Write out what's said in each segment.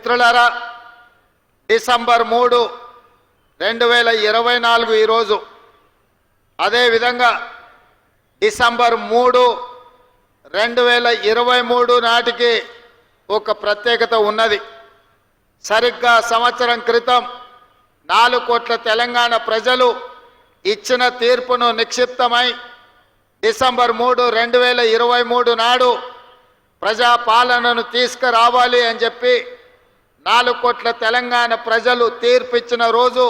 మిత్రులారా, డిసెంబర్ 3, 2024 ఈరోజు, అదేవిధంగా డిసెంబర్ 3, 2023 నాటికి ఒక ప్రత్యేకత ఉన్నది. సరిగ్గా సంవత్సరం క్రితం 4 కోట్ల తెలంగాణ ప్రజలు ఇచ్చిన తీర్పును నిక్షిప్తమై డిసెంబర్ 3, 2023 నాడు ప్రజాపాలనను తీసుకురావాలి అని చెప్పి 4 కోట్ల తెలంగాణ ప్రజలు తీర్పు ఇచ్చిన రోజు,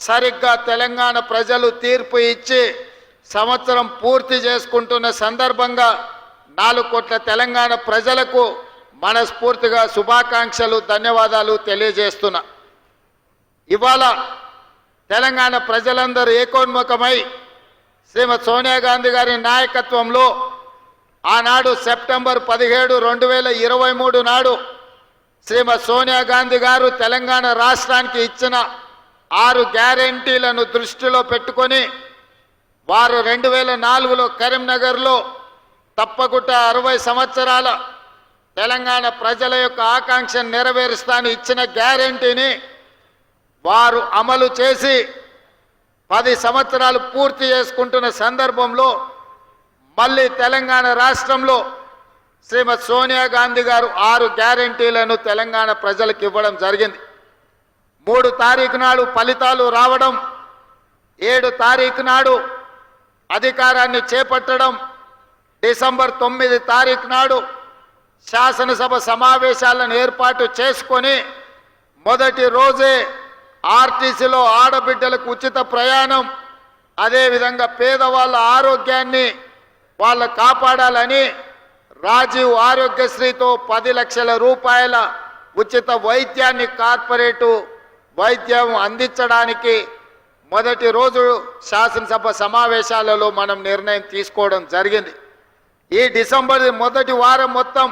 సరిగ్గా తెలంగాణ ప్రజలు తీర్పు ఇచ్చి సంవత్సరం పూర్తి చేసుకుంటున్న సందర్భంగా 4 కోట్ల తెలంగాణ ప్రజలకు మనస్ఫూర్తిగా శుభాకాంక్షలు, ధన్యవాదాలు తెలియజేస్తున్నా. ఇవాళ తెలంగాణ ప్రజలందరూ ఏకోన్ముఖమై శ్రీమతి సోనియా గాంధీ గారి నాయకత్వంలో ఆనాడు సెప్టెంబర్ 17, 2023 నాడు శ్రీమతి సోనియా గాంధీ గారు తెలంగాణ రాష్ట్రానికి ఇచ్చిన 6 గ్యారెంటీలను దృష్టిలో పెట్టుకొని వారు 2004లో కరీంనగర్లో తప్పకుండా 60 సంవత్సరాల తెలంగాణ ప్రజల యొక్క ఆకాంక్షను నెరవేరుస్తాను ఇచ్చిన గ్యారెంటీని వారు అమలు చేసి 10 సంవత్సరాలు పూర్తి చేసుకుంటున్న సందర్భంలో మళ్ళీ తెలంగాణ రాష్ట్రంలో శ్రీమతి సోనియా గాంధీ గారు 6 గ్యారెంటీలను తెలంగాణ ప్రజలకు ఇవ్వడం జరిగింది. 3 తారీఖు నాడు ఫలితాలు రావడం, 7 తారీఖు నాడు అధికారాన్ని చేపట్టడం, డిసెంబర్ 9 తారీఖు నాడు శాసనసభ సమావేశాలను ఏర్పాటు చేసుకొని మొదటి రోజే ఆర్టీసీలో ఆడబిడ్డలకు ఉచిత ప్రయాణం, అదేవిధంగా పేదవాళ్ళ ఆరోగ్యాన్ని వాళ్ళ కాపాడాలని రాజీవ్ ఆరోగ్యశ్రీతో 10 లక్షల రూపాయల ఉచిత వైద్యాన్ని కార్పొరేటు వైద్యం అందించడానికి మొదటి రోజు శాసనసభ సమావేశాలలో మనం నిర్ణయం తీసుకోవడం జరిగింది. ఈ డిసెంబర్ మొదటి వారం మొత్తం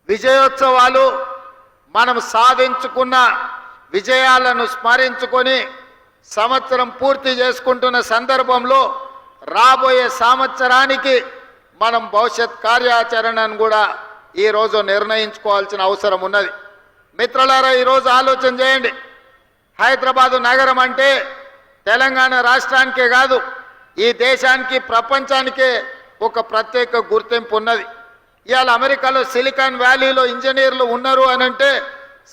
విజయోత్సవాలు, మనం సాధించుకున్న విజయాలను స్మరించుకొని సంవత్సరం పూర్తి చేసుకుంటున్న సందర్భంలో రాబోయే సంవత్సరానికి మనం భవిష్యత్ కార్యాచరణను కూడా ఈరోజు నిర్ణయించుకోవాల్సిన అవసరం ఉన్నది. మిత్రులారా, ఈరోజు ఆలోచన చేయండి. హైదరాబాదు నగరం అంటే తెలంగాణ రాష్ట్రానికే కాదు, ఈ దేశానికి, ప్రపంచానికే ఒక ప్రత్యేక గుర్తింపు ఉన్నది. ఇవాళ అమెరికాలో సిలికాన్ వ్యాలీలో ఇంజనీర్లు ఉన్నారు అనంటే,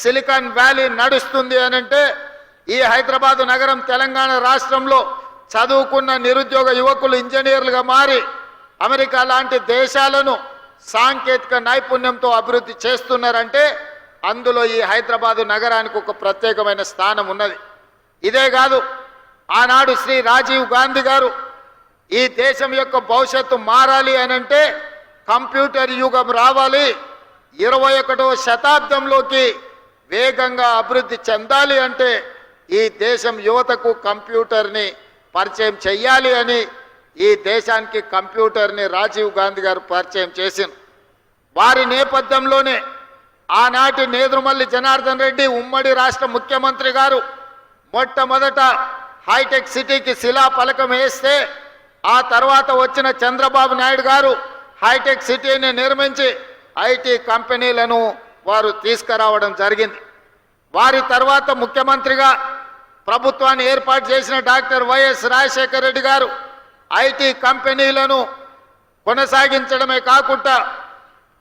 సిలికాన్ వ్యాలీ నడుస్తుంది అనంటే, ఈ హైదరాబాదు నగరం తెలంగాణ రాష్ట్రంలో చదువుకున్న నిరుద్యోగ యువకులు ఇంజనీర్లుగా మారి అమెరికా లాంటి దేశాలను సాంకేతిక నైపుణ్యంతో అభివృద్ధి చేస్తున్నారంటే అందులో ఈ హైదరాబాదు నగరానికి ఒక ప్రత్యేకమైన స్థానం ఉన్నది. ఇదే కాదు, ఆనాడు శ్రీ రాజీవ్ గాంధీ గారు ఈ దేశం యొక్క భవిష్యత్తు మారాలి అనంటే కంప్యూటర్ యుగం రావాలి, 21వ శతాబ్దంలోకి వేగంగా అభివృద్ధి చెందాలి అంటే ఈ దేశం యువతకు కంప్యూటర్ని పరిచయం చెయ్యాలి అని ఈ దేశానికి కంప్యూటర్ని రాజీవ్ గాంధీ గారు పరిచయం చేసింది. వారి నేపథ్యంలోనే ఆనాటి నేదురుమల్లి జనార్దన్ రెడ్డి ఉమ్మడి రాష్ట్ర ముఖ్యమంత్రి గారు మొట్టమొదట హైటెక్ సిటీకి శిలాఫలకం వేస్తే, ఆ తర్వాత వచ్చిన చంద్రబాబు నాయుడు గారు హైటెక్ సిటీని నిర్మించి ఐటీ కంపెనీలను వారు తీసుకురావడం జరిగింది. వారి తర్వాత ముఖ్యమంత్రిగా ప్రభుత్వాన్ని ఏర్పాటు చేసిన డాక్టర్ వైఎస్ రాజశేఖర రెడ్డి గారు ఐటీ కంపెనీలను కొనసాగించడమే కాకుండా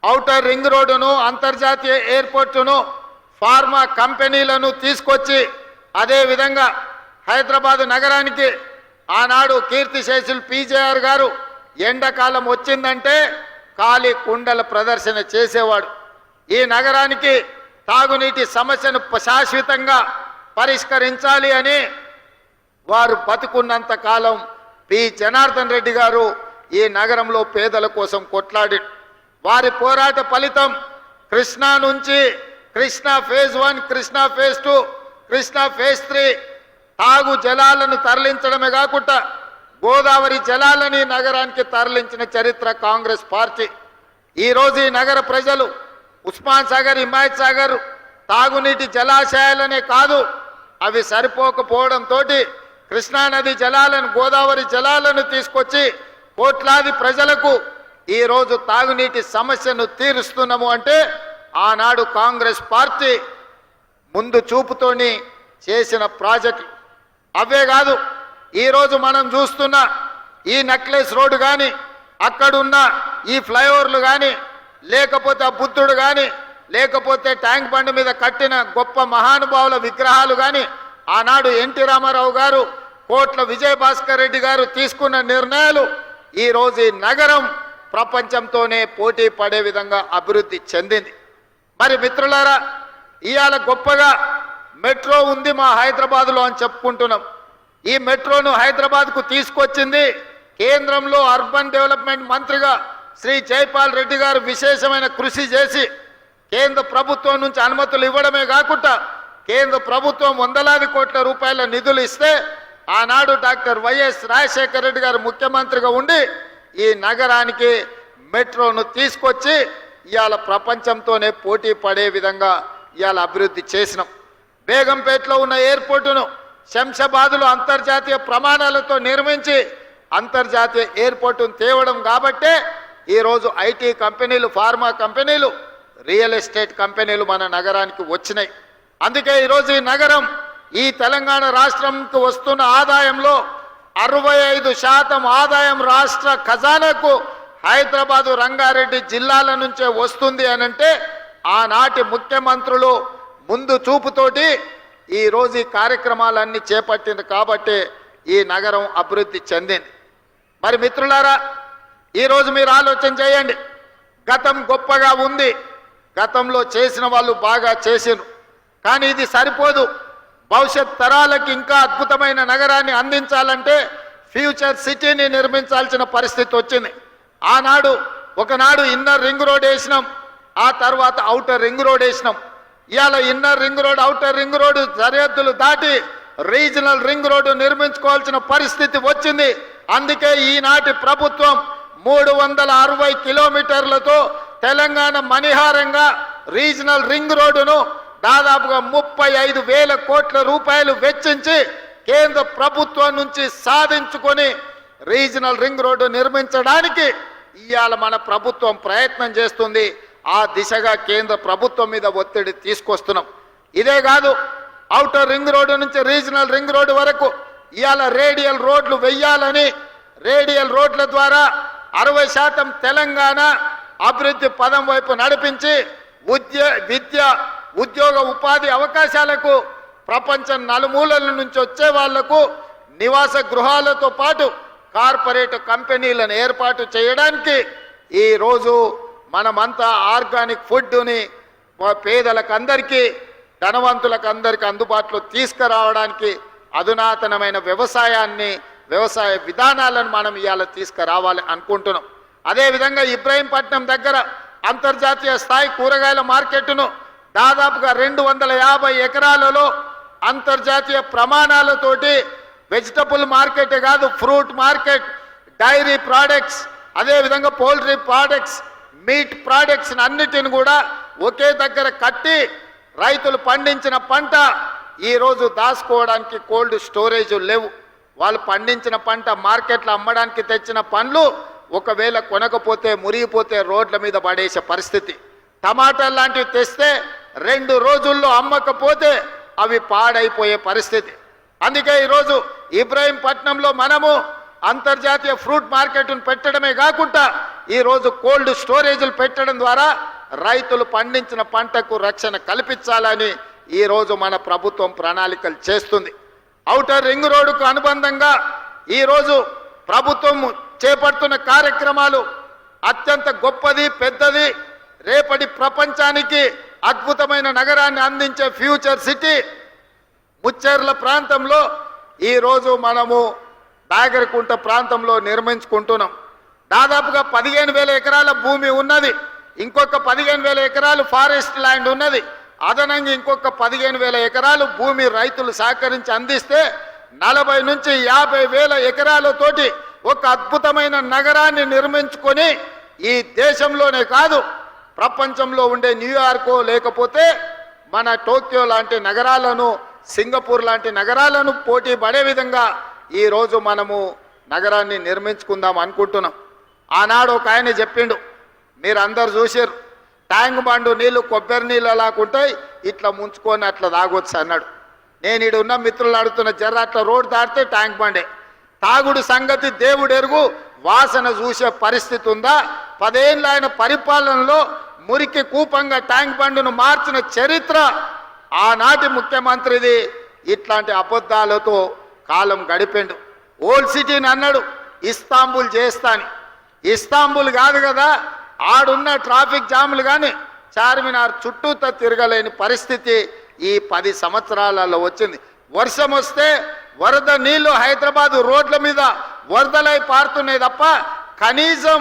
ఔటర్ రింగ్ రోడ్డును, అంతర్జాతీయ ఎయిర్పోర్టును, ఫార్మా కంపెనీలను తీసుకొచ్చి అదేవిధంగా హైదరాబాదు నగరానికి ఆనాడు కీర్తిశేషులు పీజేఆర్ గారు ఎండాకాలం వచ్చిందంటే ఖాళీ కుండల ప్రదర్శన చేసేవాడు. ఈ నగరానికి తాగునీటి సమస్యను శాశ్వతంగా పరిష్కరించాలి అని వారు బతుకున్నంత కాలం పి జనార్దన్ రెడ్డి గారు ఈ నగరంలో పేదల కోసం కొట్లాడి, వారి పోరాట ఫలితం కృష్ణా నుంచి Krishna phase 1, Krishna phase 2, Krishna phase 3 తాగు జలాలను తరలించడమే కాకుండా గోదావరి జలాలని నగరానికి తరలించిన చరిత్ర కాంగ్రెస్ పార్టీ. ఈరోజు ఈ నగర ప్రజలు ఉస్మాన్ సాగర్, హిమాయత్ సాగర్ తాగునీటి జలాశయాలనే కాదు, అవి సరిపోకపోవడంతో కృష్ణానది జలాలను, గోదావరి జలాలను తీసుకొచ్చి కోట్లాది ప్రజలకు ఈరోజు తాగునీటి సమస్యను తీరుస్తున్నాము అంటే ఆనాడు కాంగ్రెస్ పార్టీ ముందు చూపుతోని చేసిన ప్రాజెక్టులు. అవే కాదు, ఈరోజు మనం చూస్తున్న ఈ నెక్లెస్ రోడ్డు కానీ, అక్కడున్న ఈ ఫ్లైఓవర్లు కానీ, లేకపోతే ఆ బుద్ధుడు కానీ, లేకపోతే ట్యాంక్ బండ్ మీద కట్టిన గొప్ప మహానుభావుల విగ్రహాలు కానీ, ఆనాడు ఎన్టీ రామారావు గారు, కోట్ల విజయభాస్కర్ రెడ్డి గారు తీసుకున్న నిర్ణయాలు ఈరోజు ఈ నగరం ప్రపంచంతోనే పోటీ పడే విధంగా అభివృద్ధి చెందింది. మరి మిత్రులారా, ఇవాళ గొప్పగా మెట్రో ఉంది మా హైదరాబాద్లో అని చెప్పుకుంటున్నాం. ఈ మెట్రోను హైదరాబాద్కు తీసుకొచ్చింది కేంద్రంలో అర్బన్ డెవలప్మెంట్ మంత్రిగా శ్రీ జైపాల్ రెడ్డి గారు విశేషమైన కృషి చేసి కేంద్ర ప్రభుత్వం నుంచి అనుమతులు ఇవ్వడమే కాకుండా కేంద్ర ప్రభుత్వం వందలాది కోట్ల రూపాయల నిధులు ఇస్తే ఆనాడు డాక్టర్ వైఎస్ రాజశేఖర రెడ్డి గారు ముఖ్యమంత్రిగా ఉండి ఈ నగరానికి మెట్రోను తీసుకొచ్చి ఇవాళ ప్రపంచంతోనే పోటీ పడే విధంగా ఇవాళ అభివృద్ధి చేసినాం. బేగంపేటలో ఉన్న ఎయిర్పోర్టును శంషాబాద్లో అంతర్జాతీయ ప్రమాణాలతో నిర్మించి అంతర్జాతీయ ఎయిర్పోర్టును తేవడం కాబట్టే ఈరోజు ఐటీ కంపెనీలు, ఫార్మా కంపెనీలు, రియల్ ఎస్టేట్ కంపెనీలు మన నగరానికి వచ్చినాయి. అందుకే ఈరోజు ఈ నగరం ఈ తెలంగాణ రాష్ట్రంకు వస్తున్న ఆదాయంలో 65% ఆదాయం రాష్ట్ర ఖజానాకు హైదరాబాదు, రంగారెడ్డి జిల్లాల నుంచే వస్తుంది అనంటే ఆనాటి ముఖ్యమంత్రులు ముందు చూపుతోటి ఈరోజు ఈ కార్యక్రమాలన్నీ చేపట్టింది కాబట్టి ఈ నగరం అభివృద్ధి చెందింది. మరి మిత్రులారా, ఈరోజు మీరు ఆలోచన చేయండి. గతం గొప్పగా ఉంది, గతంలో చేసిన వాళ్ళు బాగా చేసిరు, కానీ ఇది సరిపోదు. భవిష్యత్ తరాలకు ఇంకా అద్భుతమైన నగరాన్ని అందించాలంటే ఫ్యూచర్ సిటీని నిర్మించాల్సిన పరిస్థితి వచ్చింది. ఆనాడు ఒకనాడు ఇన్నర్ రింగ్ రోడ్ వేసినాం, ఆ తర్వాత ఔటర్ రింగ్ రోడ్ వేసినాం. ఇవాళ inner ring road, outer ring road సరిహద్దులు దాటి రీజనల్ రింగ్ రోడ్డు నిర్మించుకోవాల్సిన పరిస్థితి వచ్చింది. అందుకే ఈనాటి ప్రభుత్వం 360 కిలోమీటర్లతో తెలంగాణ మణిహారంగా రీజనల్ రింగ్ రోడ్డును దాదాపుగా 35,000 కోట్ల రూపాయలు వెచ్చించి కేంద్ర ప్రభుత్వం నుంచి సాధించుకొని రీజనల్ రింగ్ రోడ్డు నిర్మించడానికి ఇవాళ మన ప్రభుత్వం ప్రయత్నం చేస్తుంది. ఆ దిశగా కేంద్ర ప్రభుత్వం మీద ఒత్తిడి తీసుకొస్తున్నాం. ఇదే కాదు, ఔటర్ రింగ్ రోడ్డు నుంచి రీజనల్ రింగ్ రోడ్డు వరకు ఇవాళ రేడియల్ రోడ్లు వెయ్యాలని, రేడియల్ రోడ్ల ద్వారా 60% తెలంగాణ అభివృద్ధి పదం వైపు నడిపించి విద్య, ఉద్యోగ, ఉపాధి అవకాశాలకు ప్రపంచం నలుమూలల నుంచి వచ్చే వాళ్లకు నివాస గృహాలతో పాటు కార్పొరేట్ కంపెనీలను ఏర్పాటు చేయడానికి ఈరోజు మనమంతా ఆర్గానిక్ ఫుడ్ని పేదలకు అందరికీ, ధనవంతులకు అందరికీ అందుబాటులో తీసుకురావడానికి అధునాతనమైన వ్యవసాయ విధానాలను మనం ఇవాళ తీసుకురావాలి అనుకుంటున్నాం. అదేవిధంగా ఇబ్రహీంపట్నం దగ్గర అంతర్జాతీయ స్థాయి కూరగాయల మార్కెట్ను దాదాపుగా 250 ఎకరాలలో అంతర్జాతీయ ప్రమాణాలతోటి వెజిటబుల్ మార్కెట్ కాదు, ఫ్రూట్ మార్కెట్, డైరీ ప్రోడక్ట్స్, అదేవిధంగా పౌల్ట్రీ ప్రోడక్ట్స్, మీట్ ప్రోడక్ట్స్ అన్నిటిని కూడా ఒకే దగ్గర కట్టి రైతులు పండించిన పంట ఈరోజు దాచుకోవడానికి కోల్డ్ స్టోరేజ్ లేవు. వాళ్ళు పండించిన పంట మార్కెట్లో అమ్మడానికి తెచ్చిన పండ్లు ఒకవేళ కొనకపోతే, మురిగిపోతే రోడ్ల మీద పడేసే పరిస్థితి. టమాటాలు లాంటివి తెస్తే 2 రోజుల్లో అమ్మకపోతే అవి పాడైపోయే పరిస్థితి. అందుకే ఈరోజు ఇబ్రహీంపట్నంలో మనము అంతర్జాతీయ ఫ్రూట్ మార్కెట్ను పెట్టడమే కాకుండా ఈరోజు కోల్డ్ స్టోరేజీలు పెట్టడం ద్వారా రైతులు పండించిన పంటకు రక్షణ కల్పించాలని ఈరోజు మన ప్రభుత్వం ప్రణాళికలు చేస్తుంది. ఔటర్ రింగ్ రోడ్డుకు అనుబంధంగా ఈరోజు ప్రభుత్వం చేపడుతున్న కార్యక్రమాలు అత్యంత గొప్పది, పెద్దది. రేపటి ప్రపంచానికి అద్భుతమైన నగరాన్ని అందించే ఫ్యూచర్ సిటీ ముచ్చెర్ల ప్రాంతంలో ఈరోజు మనము బాగరకుంట ప్రాంతంలో నిర్మించుకుంటున్నాం. దాదాపుగా 15,000 ఎకరాల భూమి ఉన్నది, ఇంకొక 15,000 ఎకరాలు ఫారెస్ట్ ల్యాండ్ ఉన్నది, అదనంగా ఇంకొక 15,000 ఎకరాలు భూమి రైతులు సహకరించి అందిస్తే 40 నుంచి 50,000 ఎకరాలతోటి ఒక అద్భుతమైన నగరాన్ని నిర్మించుకొని ఈ దేశంలోనే కాదు ప్రపంచంలో ఉండే న్యూయార్కో లేకపోతే మన టోక్యో లాంటి నగరాలను, సింగపూర్ లాంటి నగరాలను పోటీ పడే విధంగా ఈరోజు మనము నగరాన్ని నిర్మించుకుందాం అనుకుంటున్నాం. ఆనాడు ఒక ఆయన చెప్పిండు, మీరు అందరు చూసారు, ట్యాంక్ బండు నీళ్లు కొబ్బరి నీళ్ళు అలాగుంటాయి, ఇట్లా ముంచుకొని అట్లా తాగొచ్చు అన్నాడు. నేను ఈడ ఉన్న మిత్రులు అడుగుతున్న, జర్ర అట్లా రోడ్డు దాటితే ట్యాంక్ బండే. తాగుడు సంగతి దేవుడు ఎరుగు, వాసన చూసే పరిస్థితి ఉందా? 10 ఏళ్ళ ఆయన పరిపాలనలో మురికి కూపంగా ట్యాంక్ బండును మార్చిన చరిత్ర ఆనాటి ముఖ్యమంత్రిది. ఇట్లాంటి అబద్ధాలతో కాలం గడిపిండు. ఓల్డ్ సిటీని అన్నాడు ఇస్తాంబుల్ చేస్తాని. ఇస్తాంబుల్ కాదు కదా, ఆడున్న ట్రాఫిక్ జాములు కానీ చార్మినార్ చుట్టూతో తిరగలేని పరిస్థితి ఈ 10 సంవత్సరాలలో వచ్చింది. వర్షం వస్తే వరద నీళ్లు హైదరాబాదు రోడ్ల మీద వరదలై పారుతున్నాయి తప్ప కనీసం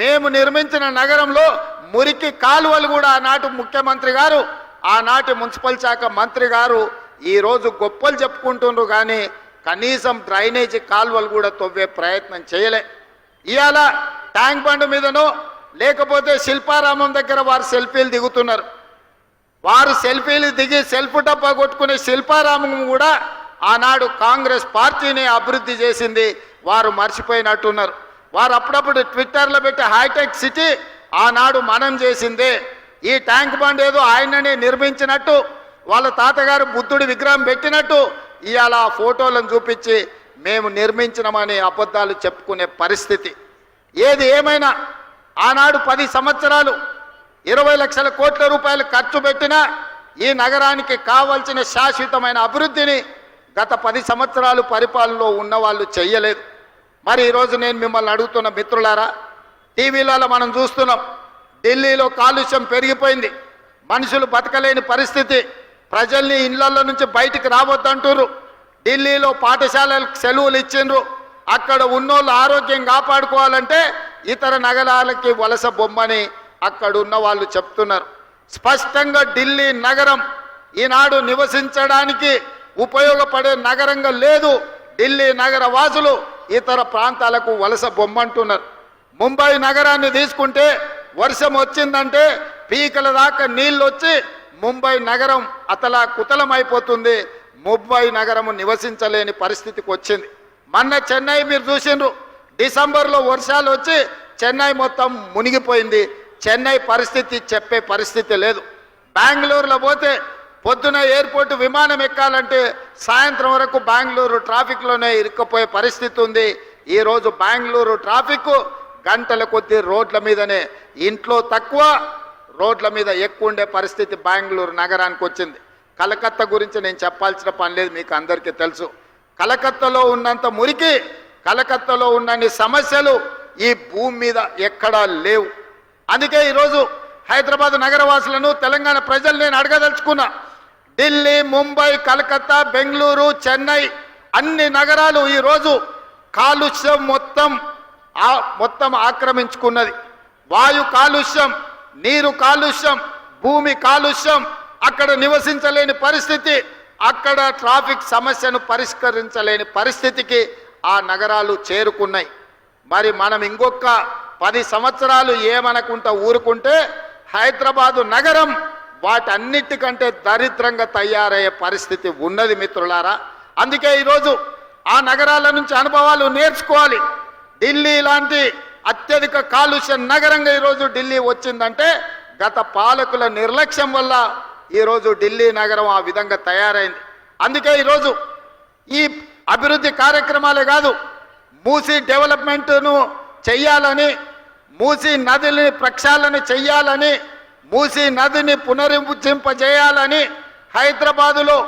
మేము నిర్మించిన నగరంలో మురికి కాలువలు కూడా ఆనాటి ముఖ్యమంత్రి గారు, ఆనాటి మున్సిపల్ శాఖ మంత్రి గారు ఈరోజు గొప్పలు చెప్పుకుంటున్నారు, కానీ కనీసం డ్రైనేజీ కాలువలు కూడా తవ్వే ప్రయత్నం చేయలే. ఇవాళ ట్యాంక్ బండ్ మీదనో లేకపోతే శిల్పారామం దగ్గర వారు సెల్ఫీలు దిగుతున్నారు. వారు సెల్ఫీలు దిగి సెల్ఫ్ డబ్బా కొట్టుకునే శిల్పారామం కూడా ఆనాడు కాంగ్రెస్ పార్టీని అభివృద్ధి చేసింది, వారు మర్చిపోయినట్టున్నారు. వారు అప్పుడప్పుడు ట్విట్టర్లో పెట్టి హైటెక్ సిటీ ఆనాడు మనం చేసిందే. ఈ ట్యాంక్ బండ్ ఏదో ఆయననే నిర్మించినట్టు, వాళ్ళ తాతగారు బుద్ధుడి విగ్రహం పెట్టినట్టు ఇవాళ ఆ ఫోటోలను చూపించి మేము నిర్మించినామని అబద్ధాలు చెప్పుకునే పరిస్థితి. ఏది ఏమైనా ఆనాడు 10 సంవత్సరాలు 20 లక్షల కోట్ల రూపాయలు ఖర్చు పెట్టినా ఈ నగరానికి కావాల్సిన శాశ్వతమైన అభివృద్ధిని గత 10 సంవత్సరాలు పరిపాలనలో ఉన్న వాళ్ళు చెయ్యలేదు. మరి ఈరోజు నేను మిమ్మల్ని అడుగుతున్న మిత్రులారా, టీవీలలో మనం చూస్తున్నాం, ఢిల్లీలో కాలుష్యం పెరిగిపోయింది, మనుషులు బతకలేని పరిస్థితి, ప్రజల్ని ఇళ్లలో నుంచి బయటికి రావద్దంటారు. ఢిల్లీలో పాఠశాలలకు సెలవులు ఇచ్చిండ్రు. అక్కడ ఉన్నోళ్ళు ఆరోగ్యం కాపాడుకోవాలంటే ఇతర నగరాలకి వలస బొమ్మని అక్కడ ఉన్న వాళ్ళు చెప్తున్నారు. స్పష్టంగా ఢిల్లీ నగరం ఈనాడు నివసించడానికి ఉపయోగపడే నగరంగా లేదు. ఢిల్లీ నగర వాసులు ఇతర ప్రాంతాలకు వలస బొమ్మంటున్నారు. ముంబై నగరాన్ని తీసుకుంటే వర్షం వచ్చిందంటే పీకల దాకా నీళ్ళు వచ్చి ముంబై నగరం అతలా కుతలమైపోతుంది. ముంబై నగరము నివసించలేని పరిస్థితికి వచ్చింది. మొన్న చెన్నై మీరు చూసిండ్రు, డిసెంబర్లో వర్షాలు వచ్చి చెన్నై మొత్తం మునిగిపోయింది. చెన్నై పరిస్థితి చెప్పే పరిస్థితి లేదు. బెంగళూరులో పోతే పొద్దున ఎయిర్పోర్ట్ విమానం ఎక్కాలంటే సాయంత్రం వరకు బెంగళూరు ట్రాఫిక్లోనే ఇరుక్కుపోయే పరిస్థితి ఉంది. ఈరోజు బెంగళూరు ట్రాఫిక్ గంటల కొద్దీ రోడ్ల మీదనే, ఇంట్లో తక్కువ రోడ్ల మీద ఎక్కువ ఉండే పరిస్థితి బెంగళూరు నగరానికి వచ్చింది. కలకత్తా గురించి నేను చెప్పాల్సిన పని లేదు, మీకు అందరికీ తెలుసు. కలకత్తాలో ఉన్నంత మురికి, కలకత్తాలో ఉన్నన్ని సమస్యలు ఈ భూమి మీద ఎక్కడా లేవు. అందుకే ఈరోజు హైదరాబాద్ నగరవాసులను, తెలంగాణ ప్రజలు నేను అడగదలుచుకున్నా. ఢిల్లీ, ముంబై, కలకత్తా, బెంగళూరు, చెన్నై అన్ని నగరాలు ఈరోజు కాలుష్యం మొత్తం ఆక్రమించుకున్నది. వాయు కాలుష్యం, నీరు కాలుష్యం, భూమి కాలుష్యం, అక్కడ నివసించలేని పరిస్థితి, అక్కడ ట్రాఫిక్ సమస్యను పరిష్కరించలేని పరిస్థితికి ఆ నగరాలు చేరుకున్నాయి. మరి మనం ఇంకొక 10 సంవత్సరాలు ఏమనుకుంటా ఊరుకుంటే హైదరాబాదు నగరం వాటన్నిటికంటే దరిద్రంగా తయారయ్యే పరిస్థితి ఉన్నది మిత్రులారా. అందుకే ఈరోజు ఆ నగరాల నుంచి అనుభవాలు నేర్చుకోవాలి. ఢిల్లీ లాంటి అత్యధిక కాలుష్య నగరంగా ఈరోజు ఢిల్లీ వచ్చిందంటే గత పాలకుల నిర్లక్ష్యం వల్ల ఈరోజు ఢిల్లీ నగరం ఆ విధంగా తయారైంది. అందుకే ఈరోజు ఈ అభివృద్ధి కార్యక్రమాలే కాదు, మూసీ డెవలప్మెంట్ను చెయ్యాలని, మూసీ నదిని ప్రక్షాళన చెయ్యాలని, మూసీ నదిని పునరుజ్జింపజేయాలని హైదరాబాదులో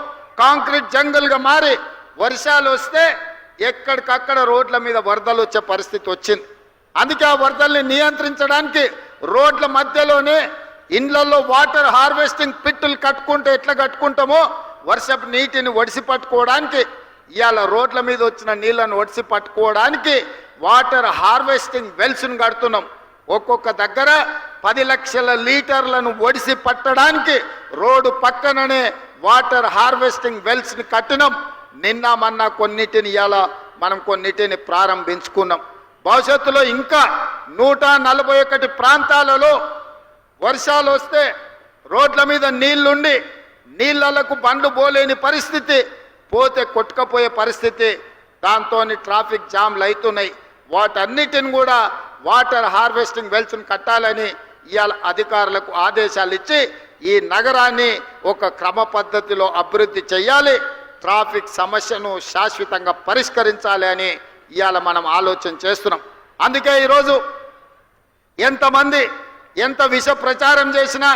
కాంక్రీట్ జంగల్గా మారి వర్షాలు వస్తే ఎక్కడికక్కడ రోడ్ల మీద వరదలు వచ్చే పరిస్థితి వచ్చింది. అందుకే ఆ వరదల్ని నియంత్రించడానికి రోడ్ల మధ్యలోనే ఇండ్లలో వాటర్ హార్వెస్టింగ్ పిట్టులు కట్టుకుంటే ఎట్లా కట్టుకుంటామో వర్షపు నీటిని ఒడిసి పట్టుకోవడానికి, ఇవాళ రోడ్ల మీద వచ్చిన నీళ్లను ఒడిసి పట్టుకోవడానికి వాటర్ హార్వెస్టింగ్ వెల్స్ను కడుతున్నాం. ఒక్కొక్క దగ్గర 10 లక్షల లీటర్లను ఒడిసి పట్టడానికి రోడ్డు పక్కననే వాటర్ హార్వెస్టింగ్ వెల్స్ని కట్టినాం. నిన్న మొన్న కొన్నిటిని ఇవాళ మనం కొన్నిటిని ప్రారంభించుకున్నాం. భవిష్యత్తులో ఇంకా 141 ప్రాంతాలలో వర్షాలు వస్తే రోడ్ల మీద నీళ్లుండి నీళ్లకు బండ్లు పోలేని పరిస్థితి, పోతే కొట్టుకపోయే పరిస్థితి, దాంతో ట్రాఫిక్ జామ్లు అవుతున్నాయి. వాటన్నిటిని కూడా వాటర్ హార్వెస్టింగ్ వెల్స్ని కట్టాలని ఇవాళ అధికారులకు ఆదేశాలు ఇచ్చి ఈ నగరాన్ని ఒక క్రమ పద్ధతిలో అభివృద్ధి చేయాలి, ట్రాఫిక్ సమస్యను శాశ్వతంగా పరిష్కరించాలి అని ఇవాళ మనం ఆలోచన చేస్తున్నాం. అందుకే ఈరోజు ఎంతమంది ఎంత విష ప్రచారం చేసినా,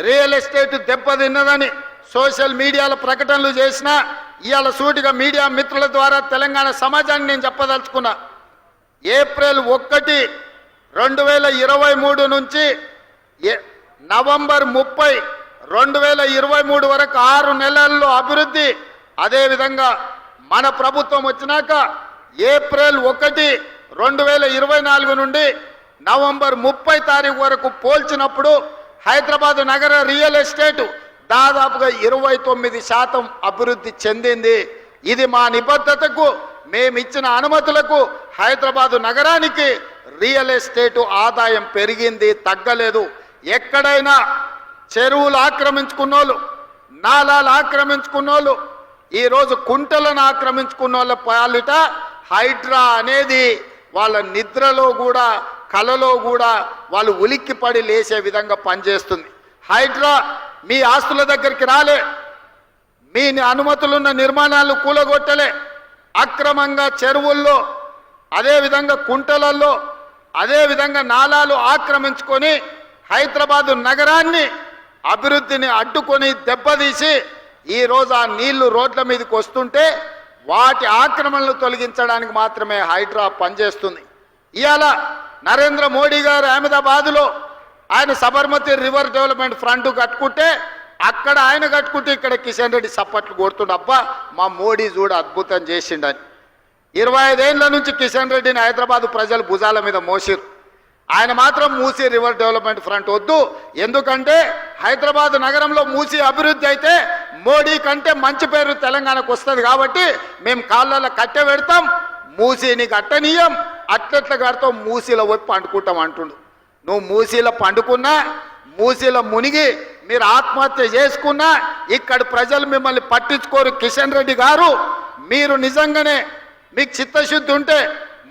రియల్ ఎస్టేట్ దెబ్బతిన్నదని సోషల్ మీడియాలో ప్రకటనలు చేసినా, ఇవాళ సూటిగా మీడియా మిత్రుల ద్వారా తెలంగాణ సమాజాన్ని నేను చెప్పదలుచుకున్నా. ఏప్రిల్ 1, 2023 నుంచి నవంబర్ 30, 2023 వరకు 6 నెలల్లో అభివృద్ధి. అదేవిధంగా మన ప్రభుత్వం వచ్చినాక ఏప్రిల్ 1, 2024 నుండి నవంబర్ 30 తారీఖు వరకు పోల్చినప్పుడు హైదరాబాద్ నగర రియల్ ఎస్టేట్ దాదాపుగా 29% అభివృద్ధి చెందింది. ఇది మా నిబద్ధతకు, మేమిచ్చిన అనుమతులకు హైదరాబాదు నగరానికి రియల్ ఎస్టేట్ ఆదాయం పెరిగింది, తగ్గలేదు. ఎక్కడైనా చెరువులు ఆక్రమించుకున్నోళ్ళు, నాలాలు ఆక్రమించుకున్నోళ్ళు, ఈరోజు కుంటలను ఆక్రమించుకున్నోళ్ళ పాలిట హైడ్రా అనేది వాళ్ళ నిద్రలో కూడా కలలో కూడా వాళ్ళు ఉలిక్కిపడి లేచే విధంగా పనిచేస్తుంది. హైడ్రా మీ ఆస్తుల దగ్గరికి రాలే, మీ అనుమతులున్న నిర్మాణాలు కూలగొట్టలే, అక్రమంగా చెరువుల్లో, అదేవిధంగా కుంటలలో, అదేవిధంగా నాలాలు ఆక్రమించుకొని హైదరాబాదు నగరాన్ని అభివృద్ధిని అడ్డుకొని దెబ్బతీసి ఈరోజు ఆ నీళ్లు రోడ్ల మీదకి వస్తుంటే వాటి ఆక్రమణలు తొలగించడానికి మాత్రమే హైడ్రా పనిచేస్తుంది. ఇవాళ నరేంద్ర మోడీ గారు అహ్మదాబాద్లో ఆయన సబర్మతి రివర్ డెవలప్మెంట్ ఫ్రంట్ కట్టుకుంటే, అక్కడ ఆయన కట్టుకుంటే ఇక్కడ కిషన్ రెడ్డి సప్పట్లు కొడుతుండ, అబ్బా మా మోడీ చూడ అద్భుతం చేసిండని. 25 ఏళ్ల నుంచి కిషన్ రెడ్డిని హైదరాబాద్ ప్రజలు భుజాల మీద మోసిరు. ఆయన మాత్రం మూసీ రివర్ డెవలప్మెంట్ ఫ్రంట్ వద్దు, ఎందుకంటే హైదరాబాద్ నగరంలో మూసీ అభివృద్ధి అయితే మోడీ కంటే మంచి పేరు తెలంగాణకు వస్తుంది కాబట్టి మేము కాళ్ళలో కట్టె పెడతాం, మూసీని కట్టనీయం, అట్లెట్ల కడతాం, మూసీలో వచ్చి పండుకుంటాం అంటుండు. నువ్వు మూసీలో పండుకున్నా, మూసీలో మునిగి మీరు ఆత్మహత్య చేసుకున్నా ఇక్కడ ప్రజలు మిమ్మల్ని పట్టించుకోరు. కిషన్ రెడ్డి గారు, మీరు నిజంగానే మీకు చిత్తశుద్ధి ఉంటే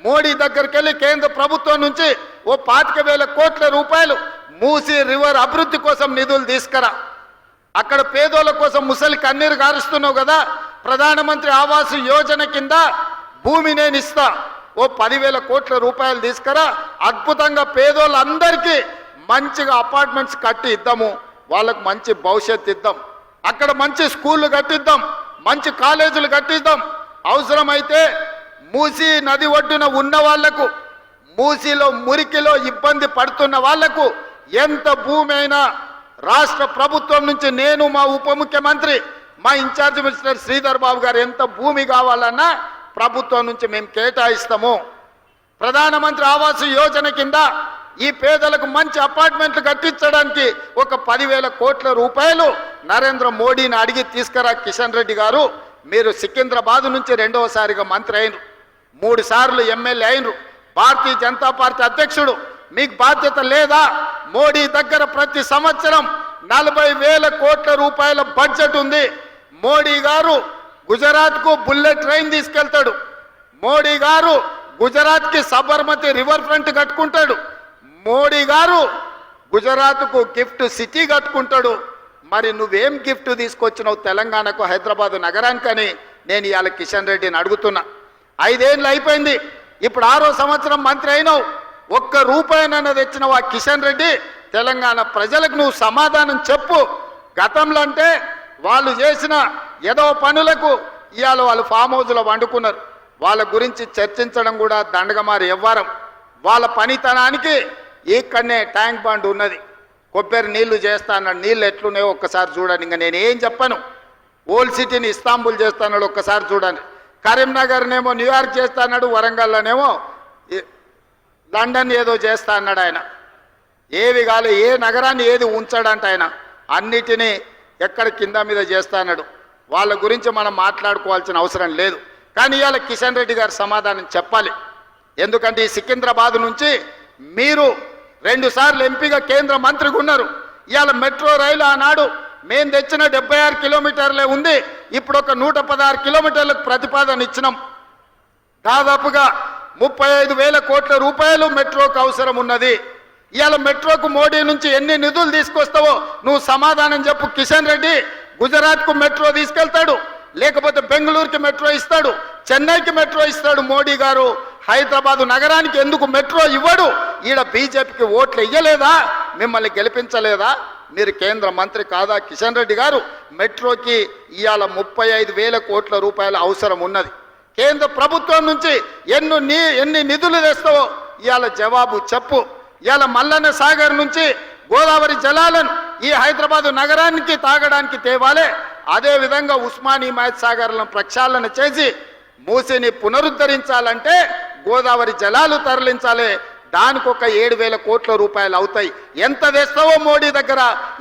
మోడీ దగ్గరికి వెళ్ళి కేంద్ర ప్రభుత్వం నుంచి ఓ 25,000 కోట్ల రూపాయలు మూసీ రివర్ అభివృద్ధి కోసం నిధులు తీసుకురా. అక్కడ పేదోళ్ళ కోసం ముసలి కన్నీరు గారుస్తున్నావు కదా, ప్రధానమంత్రి ఆవాస్ యోజన కింద భూమి నేను ఇస్తా, ఓ 10,000 కోట్ల రూపాయలు తీసుకురా, అద్భుతంగా పేదోళ్ళందరికీ మంచిగా అపార్ట్మెంట్స్ కట్టి ఇద్దాము, వాళ్ళకు మంచి భవిష్యత్తు ఇద్దాం, అక్కడ మంచి స్కూళ్ళు కట్టిద్దాం, మంచి కాలేజీలు కట్టిద్దాం. అవసరమైతే మూసీ నది ఒడ్డున ఉన్న వాళ్లకు, మూసీలో మురికిలో ఇబ్బంది పడుతున్న వాళ్లకు ఎంత భూమి అయినా రాష్ట్ర ప్రభుత్వం నుంచి నేను, మా ఉప ముఖ్యమంత్రి, మా ఇన్ఛార్జ్ మినిస్టర్ శ్రీధర్ బాబు గారు ఎంత భూమి కావాలన్నా ప్రభుత్వం నుంచి మేము కేటాయిస్తాము. ప్రధానమంత్రి ఆవాస్ యోజన కింద ఈ పేదలకు మంచి అపార్ట్మెంట్లు కట్టించడానికి ఒక 10,000 కోట్ల రూపాయలు నరేంద్ర మోడీని అడిగి తీసుకురా. కిషన్ రెడ్డి గారు, మీరు సికింద్రాబాద్ నుంచి 2వసారిగా మంత్రి అయినరు, 3 సార్లు ఎమ్మెల్యే అయినరు, భారతీయ జనతా పార్టీ అధ్యక్షుడు, మీకు బాధ్యత లేదా? మోడీ దగ్గర ప్రతి సంవత్సరం 40,000 కోట్ల రూపాయల బడ్జెట్ ఉంది. మోడీ గారు గుజరాత్కు బుల్లెట్ ట్రైన్ తీసుకెళ్తాడు, మోడీ గారు గుజరాత్కి సబర్మతి రివర్ ఫ్రంట్ కట్టుకుంటాడు, మోడీ గారు గుజరాత్కు గిఫ్ట్ సిటీ కట్టుకుంటాడు. మరి నువ్వేం గిఫ్ట్ తీసుకొచ్చినావు తెలంగాణకు, హైదరాబాదు నగరానికని నేను ఇవాళ కిషన్ రెడ్డిని అడుగుతున్నా. 5 ఏళ్ళు అయిపోయింది, ఇప్పుడు 6వ సంవత్సరం మంత్రి అయినావు, ఒక్క రూపాయినైనా తెచ్చినావు ఆ కిషన్ రెడ్డి? తెలంగాణ ప్రజలకు నువ్వు సమాధానం చెప్పు. గతంలో అంటే వాళ్ళు చేసిన ఏదో పనులకు ఇవాళ వాళ్ళు ఫామ్ హౌస్లో వండుకున్నారు, వాళ్ళ గురించి చర్చించడం కూడా దండగమారి వ్యవహారం. వాళ్ళ పనితనానికి ఇక్కడనే ట్యాంక్ బండ్ ఉన్నది, కొబ్బరి నీళ్లు చేస్తా అన్నాడు, నీళ్ళు ఎట్లున్నాయో ఒక్కసారి చూడండి. ఇంకా నేను ఏం చెప్పను. ఓల్డ్ సిటీని ఇస్తాంబుల్ చేస్తా అన్నాడు, ఒక్కసారి చూడండి. కరీంనగర్నేమో న్యూయార్క్ చేస్తా అన్నాడు, వరంగల్లోనేమో లండన్ ఏదో చేస్తా అన్నాడు. ఆయన ఏవి కాలే, ఏ నగరాన్ని ఏది ఉంచాడంట ఆయన, అన్నిటినీ ఎక్కడ కింద మీద చేస్తా అన్నాడు. వాళ్ళ గురించి మనం మాట్లాడుకోవాల్సిన అవసరం లేదు. కానీ ఇవాళ కిషన్ రెడ్డి గారు సమాధానం చెప్పాలి. ఎందుకంటే ఈ సికింద్రాబాద్ నుంచి మీరు 2 సార్లు ఎంపీగా కేంద్ర మంత్రిగా ఉన్నారు. ఇవాళ మెట్రో రైలు ఆనాడు మేము తెచ్చిన 76 కిలోమీటర్లే ఉంది, ఇప్పుడు ఒక 116 కిలోమీటర్లకు ప్రతిపాదన ఇచ్చినాం. దాదాపుగా 35,000 కోట్ల రూపాయలు మెట్రోకు అవసరం ఉన్నది. ఇవాళ మెట్రోకు మోడీ నుంచి ఎన్ని నిధులు తీసుకొస్తావో నువ్వు సమాధానం చెప్పు. కిషన్ రెడ్డి గుజరాత్కు మెట్రో తీసుకెళ్తాడు, లేకపోతే బెంగళూరుకి మెట్రో ఇస్తాడు, చెన్నైకి మెట్రో ఇస్తాడు. మోడీ గారు హైదరాబాదు నగరానికి ఎందుకు మెట్రో ఇవ్వడు? ఈడ బీజేపీకి ఓట్లు ఇయ్యలేదా? మిమ్మల్ని గెలిపించలేదా? మీరు కేంద్ర మంత్రి కాదా కిషన్ రెడ్డి గారు? మెట్రోకి ఇవాళ 35,000 కోట్ల రూపాయల అవసరం ఉన్నది. కేంద్ర ప్రభుత్వం నుంచి ఎన్ని నిధులు తెస్తావో ఇవాళ జవాబు చెప్పు. ఇవాళ మల్లన్న సాగర్ నుంచి గోదావరి జలాలను ఈ హైదరాబాదు నగరానికి తాగడానికి తేవాలే. అదేవిధంగా ఉస్మాన్ హిమాయత్ సాగర్లను ప్రక్షాళన చేసి మూసిని పునరుద్ధరించాలంటే గోదావరి జలాలు తరలించాలి. దానికి ఒక 7,000 కోట్ల రూపాయలు అవుతాయి. ఎంత తెస్తావో మోడీ దగ్గర